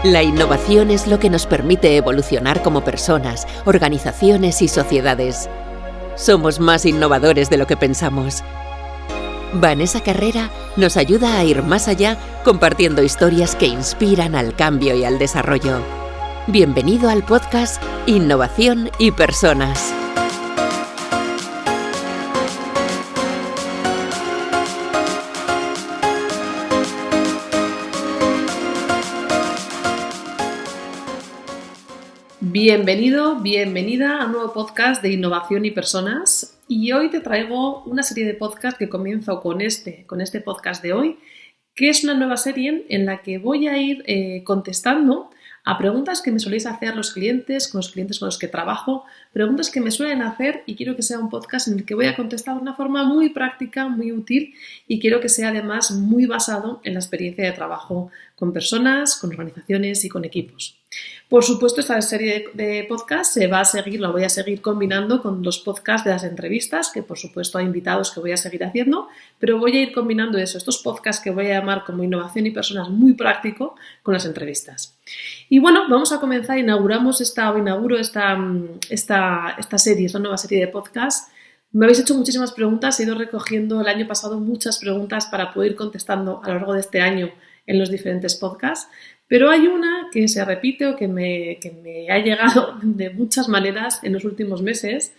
La innovación es lo que nos permite evolucionar como personas, organizaciones y sociedades. Somos más innovadores de lo que pensamos. Vanessa Carrera nos ayuda a ir más allá compartiendo historias que inspiran al cambio y al desarrollo. Bienvenido al podcast Innovación y Personas. Bienvenido, bienvenida a un nuevo podcast de Innovación y Personas. Y hoy te traigo una serie de podcasts que comienzo con este podcast de hoy, que es una nueva serie en la que voy a ir contestando a preguntas que me soléis hacer los clientes con los que trabajo, preguntas que me suelen hacer, y quiero que sea un podcast en el que voy a contestar de una forma muy práctica, muy útil, y quiero que sea además muy basado en la experiencia de trabajo con personas, con organizaciones y con equipos. Por supuesto, esta serie de podcasts la voy a seguir combinando con los podcasts de las entrevistas, que por supuesto hay invitados que voy a seguir haciendo, pero voy a ir combinando estos podcasts que voy a llamar como Innovación y Personas muy práctico con las entrevistas. Y bueno, vamos a comenzar, inauguro esta serie, esta nueva serie de podcasts. Me habéis hecho muchísimas preguntas, he ido recogiendo el año pasado muchas preguntas para poder ir contestando a lo largo de este año en los diferentes podcasts. Pero hay una que se repite o que me ha llegado de muchas maneras en los últimos meses,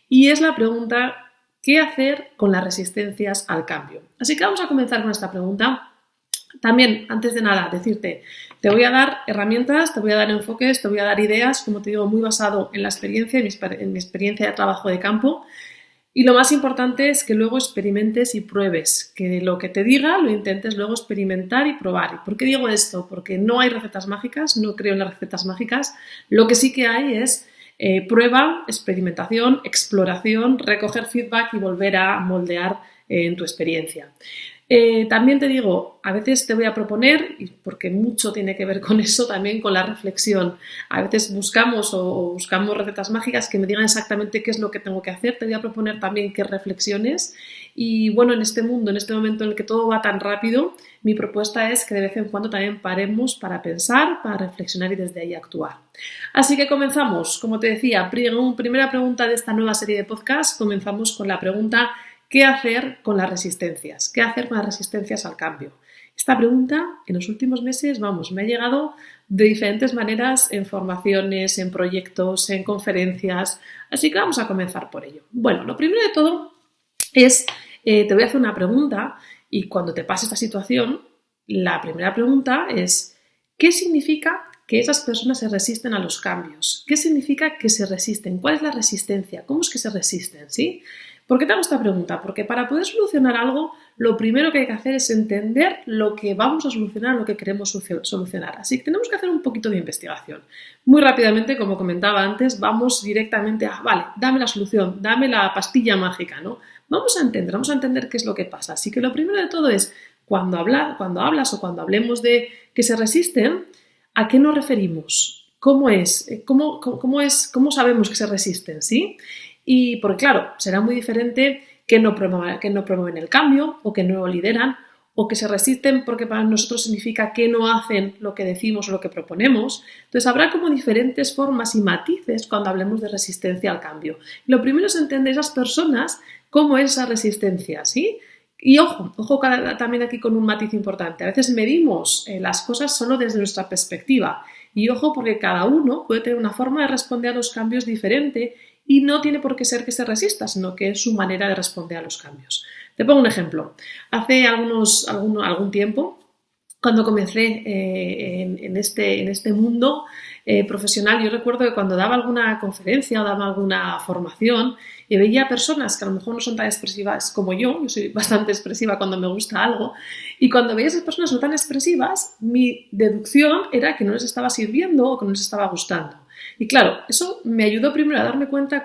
y es la pregunta: ¿qué hacer con las resistencias al cambio? Así que vamos a comenzar con esta pregunta. También, antes de nada, decirte, te voy a dar herramientas, te voy a dar enfoques, te voy a dar ideas, como te digo, muy basado en la experiencia, en mi experiencia de trabajo de campo. Y lo más importante es que luego experimentes y pruebes, que lo que te diga lo intentes luego experimentar y probar. ¿Y por qué digo esto? Porque no hay recetas mágicas, no creo en las recetas mágicas. Lo que sí que hay es prueba, experimentación, exploración, recoger feedback y volver a moldear en tu experiencia. También te digo, a veces te voy a proponer, porque mucho tiene que ver con eso, también con la reflexión. A veces buscamos recetas mágicas que me digan exactamente qué es lo que tengo que hacer. Te voy a proponer también que reflexiones. Y bueno, en este mundo, en este momento en el que todo va tan rápido, mi propuesta es que de vez en cuando también paremos para pensar, para reflexionar y desde ahí actuar. Así que comenzamos. Como te decía, primera pregunta de esta nueva serie de podcasts, comenzamos con la pregunta: ¿qué hacer con las resistencias? ¿Qué hacer con las resistencias al cambio? Esta pregunta en los últimos meses, me ha llegado de diferentes maneras en formaciones, en proyectos, en conferencias, así que vamos a comenzar por ello. Bueno, lo primero de todo es, te voy a hacer una pregunta, y cuando te pase esta situación, la primera pregunta es: ¿qué significa que esas personas se resisten a los cambios? ¿Qué significa que se resisten? ¿Cuál es la resistencia? ¿Cómo es que se resisten? ¿Sí? ¿Por qué te hago esta pregunta? Porque para poder solucionar algo, lo primero que hay que hacer es entender lo que vamos a solucionar, lo que queremos solucionar. Así que tenemos que hacer un poquito de investigación. Muy rápidamente, como comentaba antes, vamos directamente a, vale, dame la solución, dame la pastilla mágica, ¿no? Vamos a entender qué es lo que pasa. Así que lo primero de todo es, cuando hablas o cuando hablemos de que se resisten, ¿a qué nos referimos? ¿Cómo es? ¿Cómo sabemos que se resisten? ¿Sí? Y porque claro, será muy diferente que no promueven el cambio, o que no lo lideran, o que se resisten porque para nosotros significa que no hacen lo que decimos o lo que proponemos. Entonces habrá como diferentes formas y matices cuando hablemos de resistencia al cambio. Lo primero es entender esas personas cómo es esa resistencia, ¿sí? Y ojo también aquí con un matiz importante. A veces medimos las cosas solo desde nuestra perspectiva. Y ojo, porque cada uno puede tener una forma de responder a los cambios diferente, y no tiene por qué ser que se resista, sino que es su manera de responder a los cambios. Te pongo un ejemplo. Hace algún tiempo, cuando comencé en este mundo profesional, yo recuerdo que cuando daba alguna conferencia o daba alguna formación y veía personas que a lo mejor no son tan expresivas como yo soy bastante expresiva cuando me gusta algo, y cuando veía a esas personas no tan expresivas, mi deducción era que no les estaba sirviendo o que no les estaba gustando. Y claro, eso me ayudó primero a darme cuenta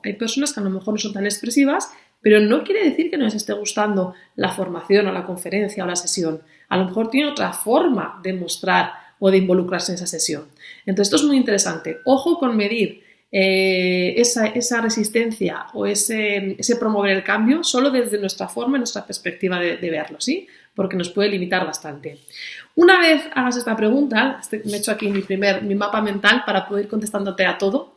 hay personas que a lo mejor no son tan expresivas, pero no quiere decir que no les esté gustando la formación o la conferencia o la sesión. A lo mejor tiene otra forma de mostrar o de involucrarse en esa sesión. Entonces esto es muy interesante. Ojo con medir esa resistencia o ese promover el cambio solo desde nuestra forma y nuestra perspectiva de verlo, ¿sí? Porque nos puede limitar bastante. Una vez hagas esta pregunta, me he hecho aquí mi mapa mental para poder ir contestándote a todo.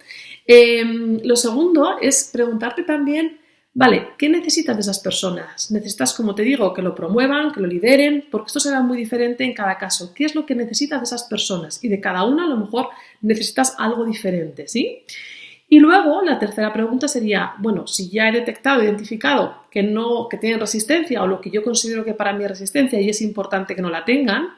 Lo segundo es preguntarte también, vale, ¿qué necesitas de esas personas? Necesitas, como te digo, que lo promuevan, que lo lideren, porque esto será muy diferente en cada caso. ¿Qué es lo que necesitas de esas personas? Y de cada una a lo mejor necesitas algo diferente, ¿sí? Y luego la tercera pregunta sería, bueno, si ya he detectado, identificado que tienen resistencia o lo que yo considero que para mí es resistencia y es importante que no la tengan,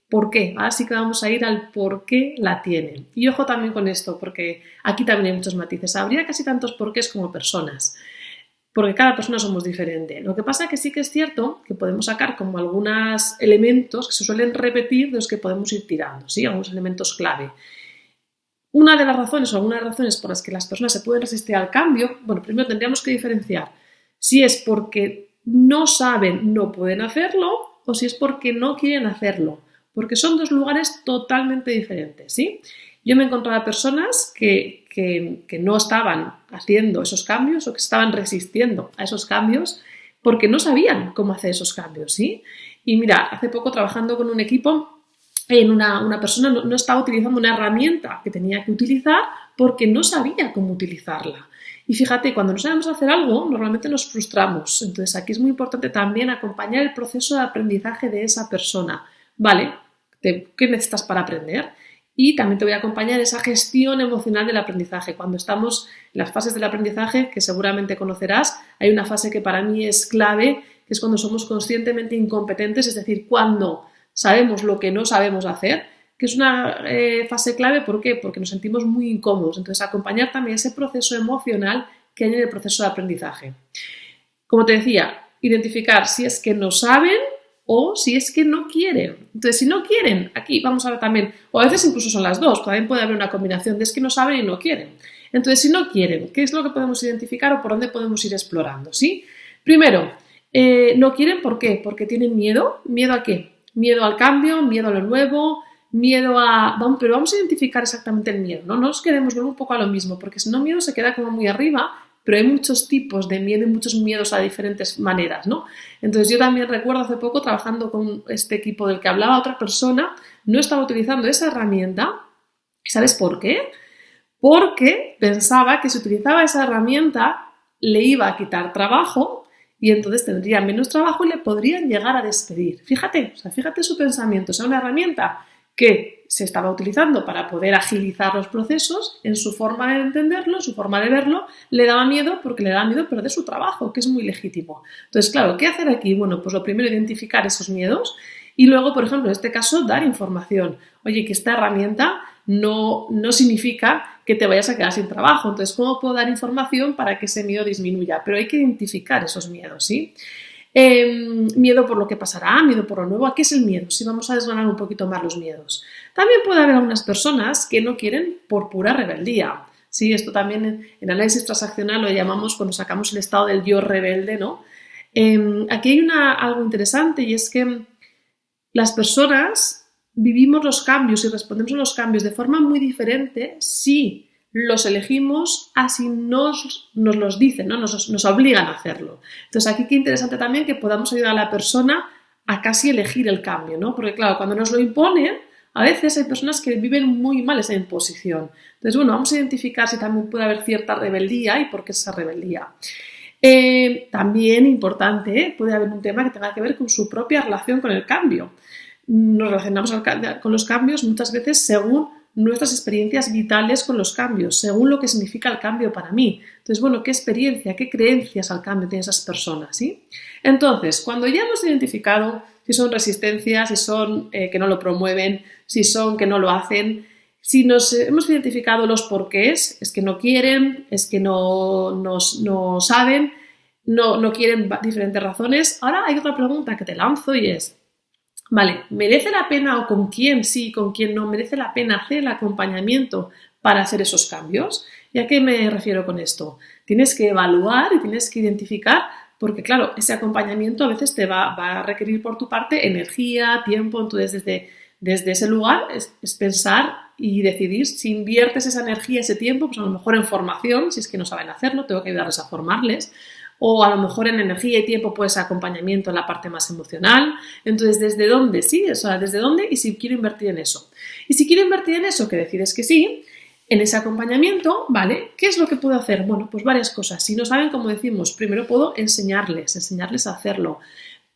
¿por qué? Ahora sí que vamos a ir al por qué la tienen. Y ojo también con esto, porque aquí también hay muchos matices. Habría casi tantos porqués como personas, porque cada persona somos diferente. Lo que pasa es que sí que es cierto que podemos sacar como algunos elementos que se suelen repetir de los que podemos ir tirando, ¿sí? Algunos elementos clave. Una de las razones o algunas razones por las que las personas se pueden resistir al cambio, bueno, primero tendríamos que diferenciar si es porque no saben, no pueden hacerlo, o si es porque no quieren hacerlo, porque son dos lugares totalmente diferentes, ¿sí? Yo me he encontrado a personas que no estaban haciendo esos cambios o que estaban resistiendo a esos cambios porque no sabían cómo hacer esos cambios, ¿sí? Y mira, hace poco trabajando con un equipo, una persona no estaba utilizando una herramienta que tenía que utilizar porque no sabía cómo utilizarla. Y fíjate, cuando no sabemos hacer algo, normalmente nos frustramos. Entonces, aquí es muy importante también acompañar el proceso de aprendizaje de esa persona. Vale, ¿qué necesitas para aprender? Y también te voy a acompañar esa gestión emocional del aprendizaje. Cuando estamos en las fases del aprendizaje, que seguramente conocerás, hay una fase que para mí es clave, que es cuando somos conscientemente incompetentes, es decir, cuando sabemos lo que no sabemos hacer, que es una fase clave. ¿Por qué? Porque nos sentimos muy incómodos. Entonces, acompañar también ese proceso emocional que hay en el proceso de aprendizaje. Como te decía, identificar si es que no saben o si es que no quieren. Entonces, si no quieren, aquí vamos a ver también, o a veces incluso son las dos, también puede haber una combinación de es que no saben y no quieren. Entonces, si no quieren, ¿qué es lo que podemos identificar o por dónde podemos ir explorando? ¿Sí? Primero, no quieren, ¿por qué? Porque tienen miedo. ¿Miedo a qué? Miedo al cambio, miedo a lo nuevo, miedo a... Pero vamos a identificar exactamente el miedo, ¿no? No nos queremos volver un poco a lo mismo, porque si no, miedo se queda como muy arriba, pero hay muchos tipos de miedo y muchos miedos a diferentes maneras, ¿no? Entonces, yo también recuerdo hace poco, trabajando con este equipo del que hablaba otra persona, no estaba utilizando esa herramienta. ¿Sabes por qué? Porque pensaba que si utilizaba esa herramienta le iba a quitar trabajo y entonces tendría menos trabajo y le podrían llegar a despedir. Fíjate su pensamiento. O sea, una herramienta que se estaba utilizando para poder agilizar los procesos, en su forma de entenderlo, en su forma de verlo, le daba miedo porque le daba miedo perder su trabajo, que es muy legítimo. Entonces, claro, ¿qué hacer aquí? Bueno, pues lo primero, identificar esos miedos y luego, por ejemplo, en este caso, dar información. Oye, que esta herramienta no significa que te vayas a quedar sin trabajo. Entonces, ¿cómo puedo dar información para que ese miedo disminuya? Pero hay que identificar esos miedos, ¿sí? Miedo por lo que pasará, miedo por lo nuevo. ¿A qué es el miedo? Si vamos a desgranar un poquito más los miedos. También puede haber algunas personas que no quieren por pura rebeldía. Sí, esto también en análisis transaccional lo llamamos cuando sacamos el estado del yo rebelde, ¿no? Aquí hay algo interesante y es que las personas vivimos los cambios y respondemos a los cambios de forma muy diferente si los elegimos así nos los dicen, ¿no? Nos obligan a hacerlo. Entonces, aquí qué interesante también que podamos ayudar a la persona a casi elegir el cambio, ¿no? Porque, claro, cuando nos lo imponen, a veces hay personas que viven muy mal esa imposición. Entonces, bueno, vamos a identificar si también puede haber cierta rebeldía y por qué esa rebeldía. También importante, puede haber un tema que tenga que ver con su propia relación con el cambio. Nos relacionamos con los cambios muchas veces según nuestras experiencias vitales con los cambios, según lo que significa el cambio para mí. Entonces, bueno, ¿qué experiencia, qué creencias al cambio tienen esas personas? ¿Sí? Entonces, cuando ya hemos identificado si son resistencias, si son que no lo promueven, si son que no lo hacen, si nos hemos identificado los porqués, es que no quieren, es que no saben, no quieren diferentes razones. Ahora hay otra pregunta que te lanzo y es, vale, ¿merece la pena o con quién sí, con quién no merece la pena hacer el acompañamiento para hacer esos cambios? ¿Y a qué me refiero con esto? Tienes que evaluar y tienes que identificar, porque claro, ese acompañamiento a veces te va a requerir por tu parte energía, tiempo. Entonces, desde ese lugar es pensar y decidir si inviertes esa energía, ese tiempo, pues a lo mejor en formación, si es que no saben hacerlo, tengo que ayudarles a formarles, o a lo mejor en energía y tiempo pues acompañamiento en la parte más emocional. Entonces, ¿desde dónde? Sí, o sea, ¿desde dónde? Y si quiero invertir en eso. Y si quiero invertir en eso, que decides que sí, en ese acompañamiento, ¿vale? ¿Qué es lo que puedo hacer? Bueno, pues varias cosas. Si no saben, como decimos, primero puedo enseñarles a hacerlo.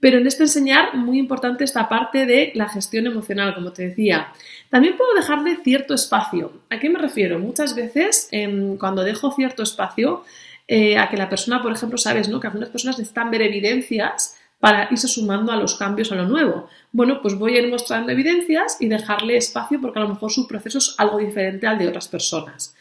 Pero en este enseñar, muy importante esta parte de la gestión emocional, como te decía. También puedo dejarle cierto espacio. ¿A qué me refiero? Muchas veces, cuando dejo cierto espacio, a que la persona, por ejemplo, sabes, ¿no? Que algunas personas necesitan ver evidencias para irse sumando a los cambios, a lo nuevo. Bueno, pues voy a ir mostrando evidencias y dejarle espacio porque a lo mejor su proceso es algo diferente al de otras personas.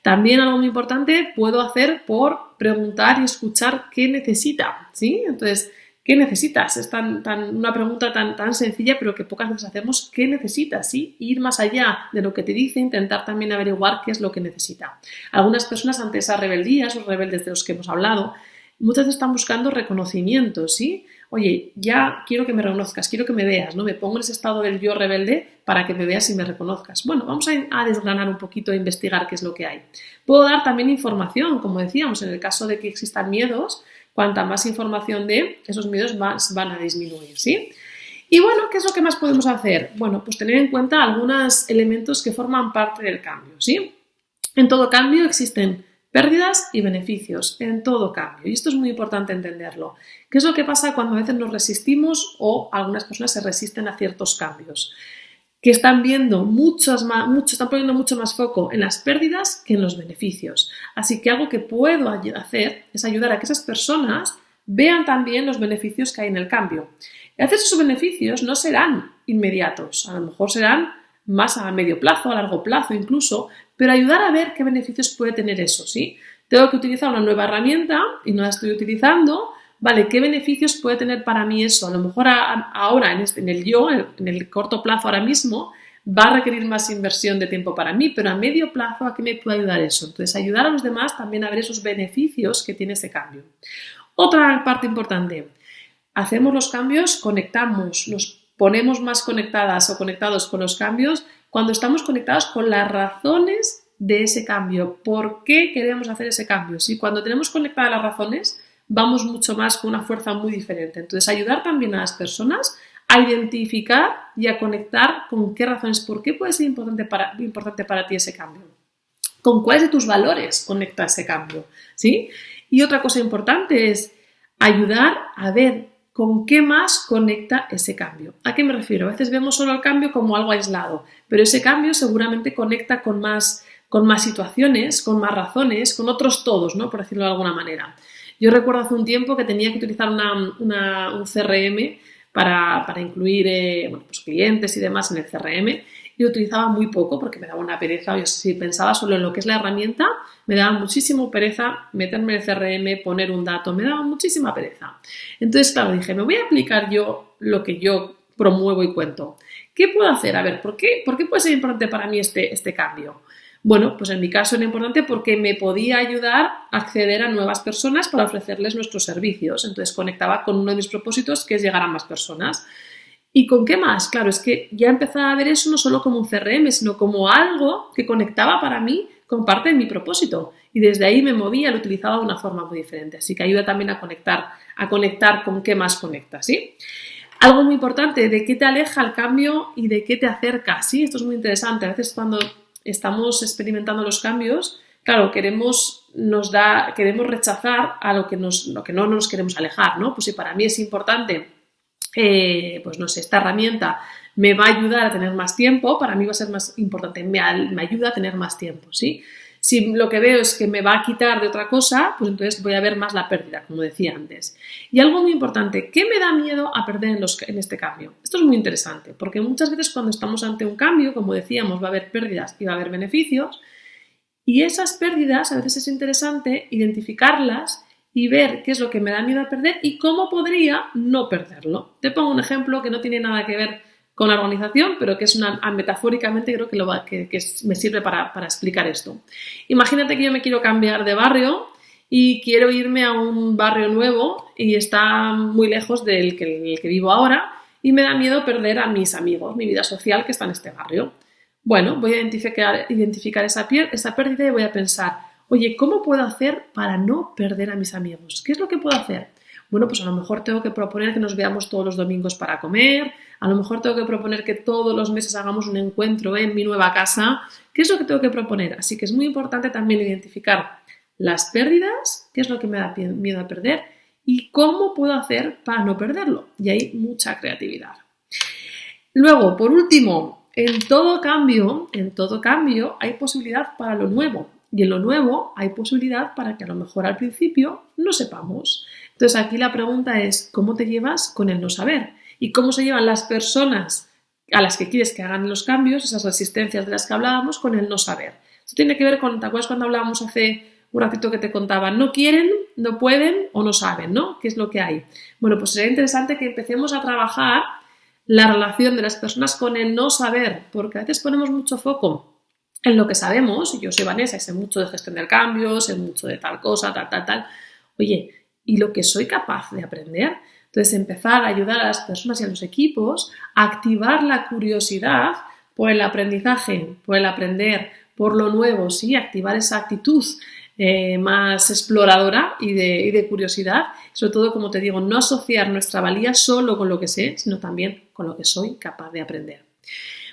También algo muy importante puedo hacer por preguntar y escuchar qué necesita, ¿sí? Entonces, ¿qué necesitas? Es una pregunta tan sencilla, pero que pocas veces hacemos. ¿Qué necesitas? ¿Sí? Ir más allá de lo que te dice, intentar también averiguar qué es lo que necesita. Algunas personas ante esas rebeldías o rebeldes de los que hemos hablado, muchas veces están buscando reconocimiento, ¿sí? Oye, ya quiero que me reconozcas, quiero que me veas, ¿no? Me pongo en ese estado del yo rebelde para que me veas y me reconozcas. Bueno, vamos a desgranar un poquito e investigar qué es lo que hay. Puedo dar también información, como decíamos, en el caso de que existan miedos, cuanta más información dé, esos miedos más van a disminuir, ¿sí? Y bueno, ¿qué es lo que más podemos hacer? Bueno, pues tener en cuenta algunos elementos que forman parte del cambio, ¿sí? En todo cambio existen pérdidas y beneficios, en todo cambio. Y esto es muy importante entenderlo. ¿Qué es lo que pasa cuando a veces nos resistimos o algunas personas se resisten a ciertos cambios? Que están viendo están poniendo mucho más foco en las pérdidas que en los beneficios. Así que algo que puedo hacer es ayudar a que esas personas vean también los beneficios que hay en el cambio. Y a veces esos beneficios no serán inmediatos, a lo mejor serán más a medio plazo, a largo plazo incluso, pero ayudar a ver qué beneficios puede tener eso, ¿sí? Tengo que utilizar una nueva herramienta y no la estoy utilizando. Vale, ¿qué beneficios puede tener para mí eso? A lo mejor ahora, en el corto plazo ahora mismo, va a requerir más inversión de tiempo para mí, pero a medio plazo, ¿a qué me puede ayudar eso? Entonces, ayudar a los demás también a ver esos beneficios que tiene ese cambio. Otra parte importante, hacemos los cambios, conectamos, nos ponemos más conectadas o conectados con los cambios cuando estamos conectados con las razones de ese cambio. ¿Por qué queremos hacer ese cambio? ¿Sí? Cuando tenemos conectadas las razones, vamos mucho más con una fuerza muy diferente. Entonces, ayudar también a las personas a identificar y a conectar con qué razones, por qué puede ser importante para ti ese cambio. Con cuáles de tus valores conecta ese cambio, ¿sí? Y otra cosa importante es ayudar a ver con qué más conecta ese cambio. ¿A qué me refiero? A veces vemos solo el cambio como algo aislado, pero ese cambio seguramente conecta con más situaciones, con más razones, con otros todos, ¿no? Por decirlo de alguna manera. Yo recuerdo hace un tiempo que tenía que utilizar un CRM para incluir pues clientes y demás en el CRM y lo utilizaba muy poco porque me daba una pereza. Yo si pensaba solo en lo que es la herramienta, me daba muchísima pereza meterme en el CRM, poner un dato, me daba muchísima pereza. Entonces, claro, dije, me voy a aplicar yo lo que yo promuevo y cuento. ¿Qué puedo hacer? A ver, ¿por qué puede ser importante para mí este cambio? Bueno, pues en mi caso era importante porque me podía ayudar a acceder a nuevas personas para ofrecerles nuestros servicios. Entonces conectaba con uno de mis propósitos, que es llegar a más personas. ¿Y con qué más? Claro, es que ya empezaba a ver eso no solo como un CRM, sino como algo que conectaba para mí con parte de mi propósito. Y desde ahí me movía, lo utilizaba de una forma muy diferente. Así que ayuda también a conectar con qué más conecta, ¿sí? Algo muy importante, de qué te aleja el cambio y de qué te acerca, ¿sí? Esto es muy interesante. A veces cuando estamos experimentando los cambios, claro, queremos rechazar a lo que no nos queremos alejar, ¿no? Pues si para mí es importante, pues no sé, esta herramienta me va a ayudar a tener más tiempo, para mí va a ser más importante, me ayuda a tener más tiempo, ¿sí? Si lo que veo es que me va a quitar de otra cosa, pues entonces voy a ver más la pérdida, como decía antes. Y algo muy importante, ¿qué me da miedo a perder en este cambio? Esto es muy interesante, porque muchas veces cuando estamos ante un cambio, como decíamos, va a haber pérdidas y va a haber beneficios, y esas pérdidas a veces es interesante identificarlas y ver qué es lo que me da miedo a perder y cómo podría no perderlo. Te pongo un ejemplo que no tiene nada que ver con la organización, pero que es metafóricamente creo que me sirve para explicar esto. Imagínate que yo me quiero cambiar de barrio y quiero irme a un barrio nuevo y está muy lejos del que vivo ahora y me da miedo perder a mis amigos, mi vida social que está en este barrio. Bueno, voy a identificar esa pérdida y voy a pensar, oye, ¿cómo puedo hacer para no perder a mis amigos? ¿Qué es lo que puedo hacer? Bueno, pues a lo mejor tengo que proponer que nos veamos todos los domingos para comer, a lo mejor tengo que proponer que todos los meses hagamos un encuentro en mi nueva casa. ¿Qué es lo que tengo que proponer? Así que es muy importante también identificar las pérdidas, qué es lo que me da miedo a perder y cómo puedo hacer para no perderlo. Y hay mucha creatividad. Luego, por último, en todo cambio hay posibilidad para lo nuevo. Y en lo nuevo hay posibilidad para que a lo mejor al principio no sepamos. Entonces aquí la pregunta es, ¿cómo te llevas con el no saber? ¿Y cómo se llevan las personas a las que quieres que hagan los cambios, esas resistencias de las que hablábamos, con el no saber? Esto tiene que ver con, ¿te acuerdas cuando hablábamos hace un ratito que te contaba? No quieren, no pueden o no saben, ¿no? ¿Qué es lo que hay? Bueno, pues sería interesante que empecemos a trabajar la relación de las personas con el no saber, porque a veces ponemos mucho foco en lo que sabemos. Yo soy Vanessa y sé mucho de gestión del cambio, sé mucho de tal cosa, tal. Oye, ¿y lo que soy capaz de aprender? Entonces, empezar a ayudar a las personas y a los equipos a activar la curiosidad por el aprendizaje, por el aprender, por lo nuevo, ¿sí? Activar esa actitud más exploradora y de curiosidad. Sobre todo, como te digo, no asociar nuestra valía solo con lo que sé, sino también con lo que soy capaz de aprender.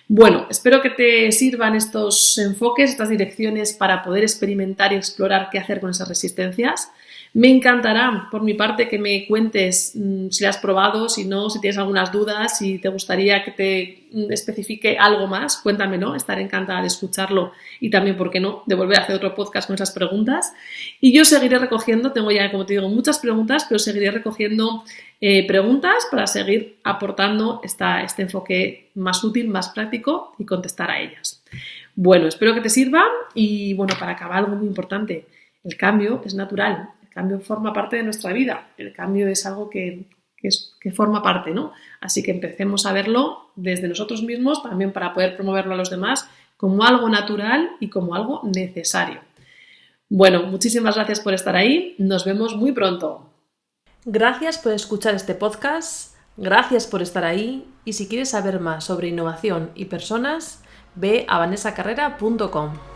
Bueno, espero que te sirvan estos enfoques, estas direcciones para poder experimentar y explorar qué hacer con esas resistencias. Me encantará, por mi parte, que me cuentes si has probado, si no, si tienes algunas dudas, si te gustaría que te especifique algo más, cuéntamelo, estaré encantada de escucharlo y también, ¿por qué no?, de volver a hacer otro podcast con esas preguntas. Y yo seguiré recogiendo, tengo ya, como te digo, muchas preguntas, pero seguiré recogiendo preguntas para seguir aportando este enfoque más útil, más práctico y contestar a ellas. Bueno, espero que te sirva y, bueno, para acabar, algo muy importante, el cambio es natural. El cambio forma parte de nuestra vida, el cambio es algo que forma parte, ¿no? Así que empecemos a verlo desde nosotros mismos, también para poder promoverlo a los demás, como algo natural y como algo necesario. Bueno, muchísimas gracias por estar ahí, nos vemos muy pronto. Gracias por escuchar este podcast, gracias por estar ahí y si quieres saber más sobre innovación y personas, ve a vanessacarrera.com.